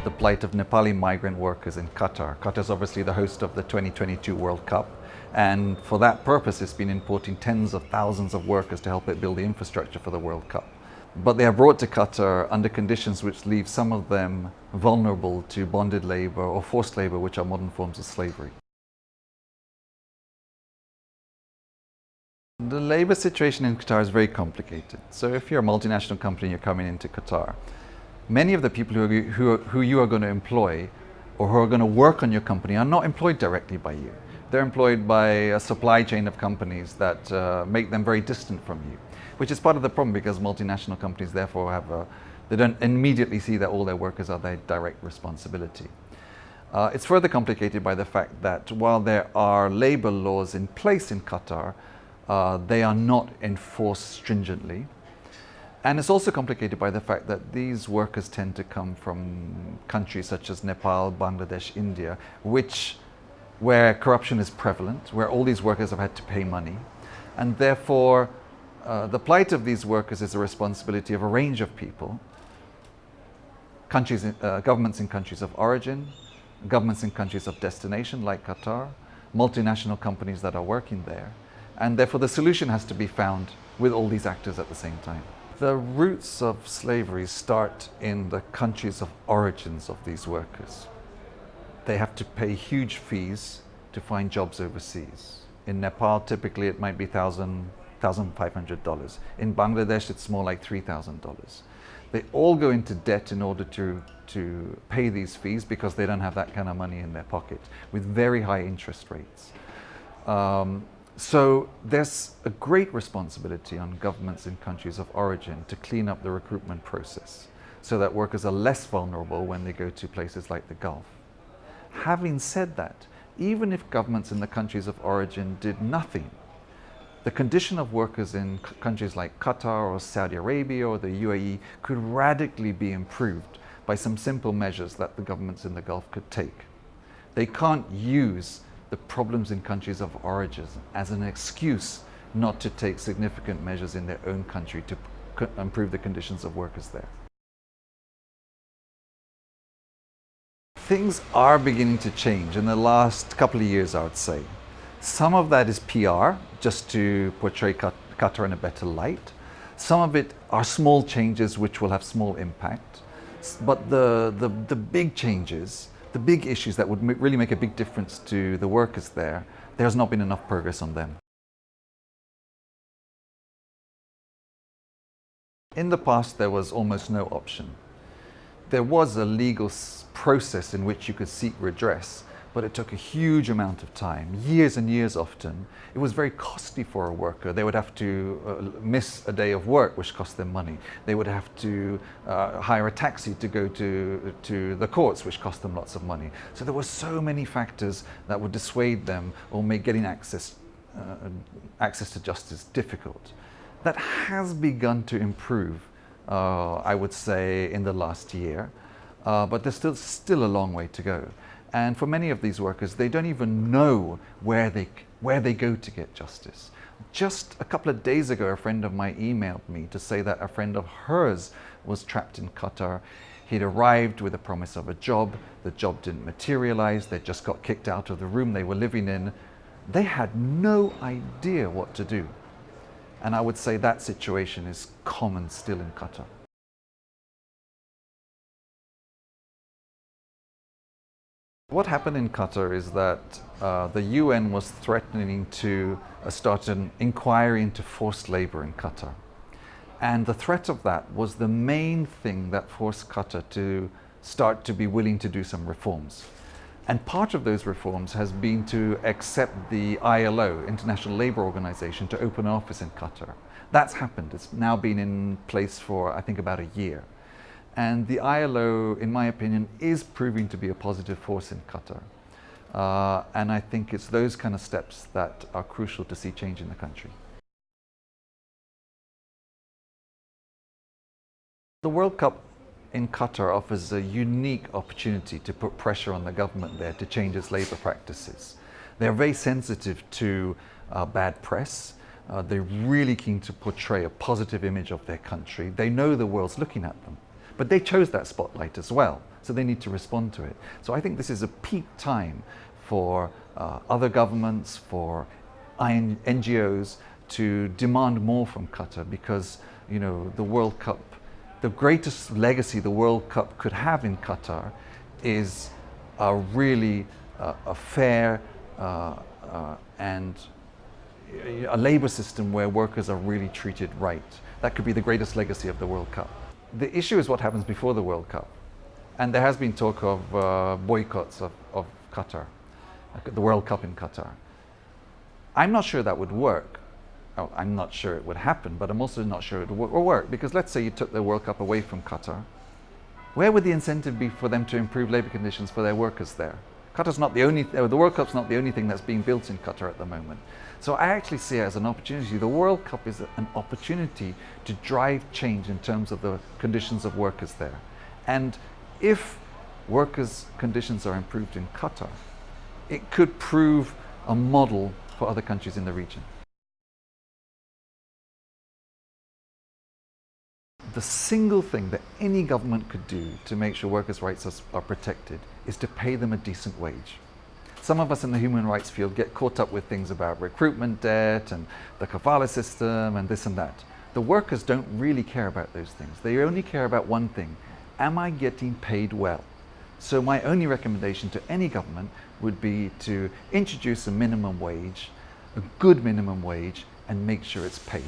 the plight of Nepali migrant workers in Qatar. Qatar is obviously the host of the 2022 World Cup, and for that purpose it's been importing tens of thousands of workers to help it build the infrastructure for the World Cup. But they are brought to Qatar under conditions which leave some of them vulnerable to bonded labor or forced labor, which are modern forms of slavery. The labor situation in Qatar is very complicated. So if you're a multinational company, you're coming into Qatar, many of the people who you are going to employ or who are going to work on your company are not employed directly by you. They're employed by a supply chain of companies that make them very distant from you, which is part of the problem because multinational companies therefore they don't immediately see that all their workers are their direct responsibility. It's further complicated by the fact that while there are labor laws in place in Qatar, they are not enforced stringently. And it's also complicated by the fact that these workers tend to come from countries such as Nepal, Bangladesh, India, where corruption is prevalent, where all these workers have had to pay money. And therefore, the plight of these workers is the responsibility of a range of people, governments in countries of origin, governments in countries of destination like Qatar, multinational companies that are working there. And therefore the solution has to be found with all these actors at the same time. The roots of slavery start in the countries of origins of these workers. They have to pay huge fees to find jobs overseas. In Nepal, typically it might be $1,500. In Bangladesh, it's more like $3,000. They all go into debt in order to pay these fees because they don't have that kind of money in their pocket, with very high interest rates. So there's a great responsibility on governments in countries of origin to clean up the recruitment process so that workers are less vulnerable when they go to places like the Gulf. Having said that, even if governments in the countries of origin did nothing, the condition of workers in countries like Qatar or Saudi Arabia or the UAE could radically be improved by some simple measures that the governments in the Gulf could take. They can't use the problems in countries of origin as an excuse not to take significant measures in their own country to improve the conditions of workers there. Things are beginning to change in the last couple of years, I would say. Some of that is PR, just to portray Qatar in a better light. Some of it are small changes which will have small impact. But the big changes, the big issues that would really make a big difference to the workers there, there's not been enough progress on them. In the past, there was almost no option. There was a legal process in which you could seek redress, but it took a huge amount of time, years and years often. It was very costly for a worker. They would have to miss a day of work, which cost them money. They would have to hire a taxi to go to the courts, which cost them lots of money. So there were so many factors that would dissuade them or make getting access to justice difficult. That has begun to improve, I would say, in the last year, but there's still a long way to go. And for many of these workers, they don't even know where they go to get justice. Just a couple of days ago, a friend of mine emailed me to say that a friend of hers was trapped in Qatar. He'd arrived with a promise of a job. The job didn't materialize. They just got kicked out of the room they were living in. They had no idea what to do. And I would say that situation is common still in Qatar. What happened in Qatar is that the UN was threatening to start an inquiry into forced labor in Qatar. And the threat of that was the main thing that forced Qatar to start to be willing to do some reforms. And part of those reforms has been to accept the ILO, International Labour Organization, to open an office in Qatar. That's happened. It's now been in place for, I think, about a year. And the ILO, in my opinion, is proving to be a positive force in Qatar. And I think it's those kind of steps that are crucial to see change in the country. The World Cup in Qatar offers a unique opportunity to put pressure on the government there to change its labor practices. They're very sensitive to bad press. They're really keen to portray a positive image of their country. They know the world's looking at them. But they chose that spotlight as well, so they need to respond to it. So I think this is a peak time for other governments, for NGOs to demand more from Qatar, because the World Cup, the greatest legacy the World Cup could have in Qatar is a really a fair and a labour system where workers are really treated right. That could be the greatest legacy of the World Cup. The issue is what happens before the World Cup. And there has been talk of boycotts of Qatar, the World Cup in Qatar. I'm not sure that would work. Oh, I'm not sure it would happen, but I'm also not sure it would work, because let's say you took the World Cup away from Qatar. Where would the incentive be for them to improve labour conditions for their workers there? Qatar's not the only, the World Cup's not the only thing that's being built in Qatar at the moment. So I actually see it as an opportunity. The World Cup is an opportunity to drive change in terms of the conditions of workers there. And if workers' conditions are improved in Qatar, it could prove a model for other countries in the region. The single thing that any government could do to make sure workers' rights are protected is to pay them a decent wage. Some of us in the human rights field get caught up with things about recruitment debt and the kafala system and this and that. The workers don't really care about those things. They only care about one thing: am I getting paid well? So my only recommendation to any government would be to introduce a minimum wage, a good minimum wage, and make sure it's paid.